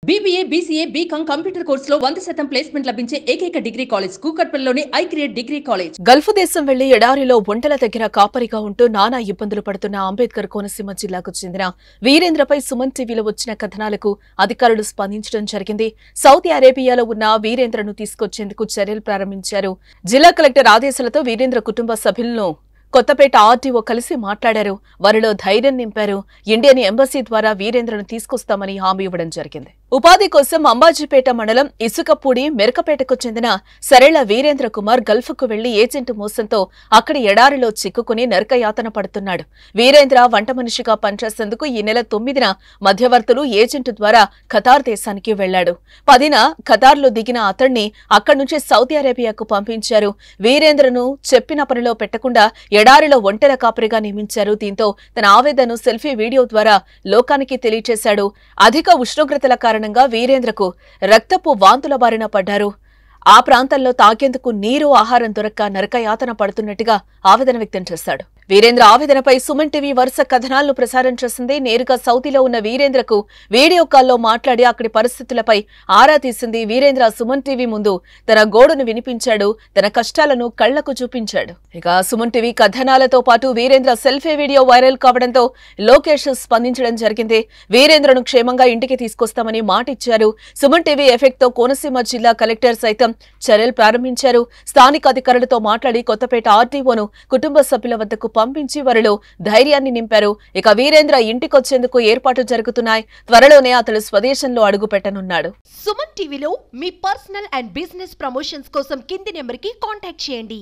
BBA, BCA, BCom computer కోర్సులో 100% placement లభించే ఏకైక డిగ్రీ కాలేజ్ కూకట్పల్లిలోని ఐక్రియేట్ డిగ్రీ కాలేజ్. గల్ఫ్ దేశం వెళ్లి ఎడారిలో ఒంటెల దగ్గర కాపరిగా ఉంటూ నానా ఇబ్బందులు పడుతున్న అంబేద్కర్ కోనసీమ జిల్లాకు చెందిన వీరేంద్రపై సుమన్ టీవీలో వచ్చిన కథనాలకు అధికారులు స్పందించడం జరిగింది. సౌదీ అరేబియాలో ఉన్న వీరేంద్రను తీసుకొచ్చేందుకు చర్యలు ప్రారంభించారు. జిల్లా కలెక్టర్ ఆదేశాలతో వీరేంద్ర కుటుంబ సభ్యులను కొత్తపేట ఆర్టీఓ కలిసి మాట్లాడారు. వారిలో ధైర్యం నింపారు. ఇండియన్ ఎంబసీ ద్వారా వీరేంద్రను తీసుకొస్తామని హామీ ఇవ్వడం జరిగింది. ఉపాధి కోసం అంబాజీపేట మండలం ఇసుకపూడి మెరకపేటకు చెందిన సరళ వీరేంద్ర కుమార్ గల్ఫ్కు వెళ్లి ఏజెంట్ మోసంతో అక్కడి ఎడారిలో చిక్కుకుని నరకయాతన పడుతున్నాడు. వీరేంద్ర వంట మనిషిగా పనిచేసేందుకు ఈ నెల 9న మధ్యవర్తులు ఏజెంట్ ద్వారా ఖతార్ దేశానికి వెళ్లాడు. 10న ఖతార్లో దిగిన అతణ్ణి అక్కడి నుంచి సౌదీ అరేబియాకు పంపించారు. వీరేంద్రను చెప్పిన పనిలో పెట్టకుండా ఎడారిలో ఒంటెల కాపరిగా నియమించారు. దీంతో తన ఆవేదనను సెల్ఫీ వీడియో ద్వారా లోకానికి తెలియచేశాడు. అధిక ఉష్ణోగ్రతల కారణంగా వీరేంద్రకు రక్తపు వాంతుల బారిన పడ్డారు. ఆ ప్రాంతంలో తాగేందుకు నీరు, ఆహారం దొరక్క నరకయాతన పడుతున్నట్టుగా ఆవేదన వ్యక్తం చేశాడు. వీరేంద్ర ఆవేదనపై సుమన్ టీవీ వరుస కథనాలను ప్రసారం చేసింది. నేరుగా సౌదీలో ఉన్న వీరేంద్రకు వీడియో కాల్లో మాట్లాడి అక్కడి పరిస్థితులపై ఆరా తీసింది. వీరేంద్ర సుమన్ టీవీ ముందు తన గోడును వినిపించాడు. తన కష్టాలను కళ్లకు చూపించాడు. ఇక సుమన్ టీవీ కథనాలతో పాటు వీరేంద్ర సెల్ఫీ వీడియో వైరల్ కావడంతో లోకేష్ స్పందించడం జరిగింది. వీరేంద్రను క్షేమంగా ఇంటికి తీసుకొస్తామని మాటిచ్చారు. సుమన్ టీవీ ఎఫెక్ట్ తో కోనసీమ జిల్లా కలెక్టర్ సైతం చర్యలు ప్రారంభించారు. స్థానిక అధికారులతో మాట్లాడి కొత్తపేట ఆర్టీఓను కుటుంబ సభ్యుల వద్దకు పంపించి వారిలో ధైర్యాన్ని నింపారు. ఇక వీరేంద్ర ఇంటికొచ్చేందుకు ఏర్పాట్లు జరుగుతున్నాయి. త్వరలోనే అతడు స్వదేశంలో అడుగు పెట్టనున్నాడు. సుమన్ టీవీలో మీ పర్సనల్ అండ్ బిజినెస్ ప్రమోషన్స్ కోసం కింది నెంబర్కి కాంటాక్ట్ చేయండి.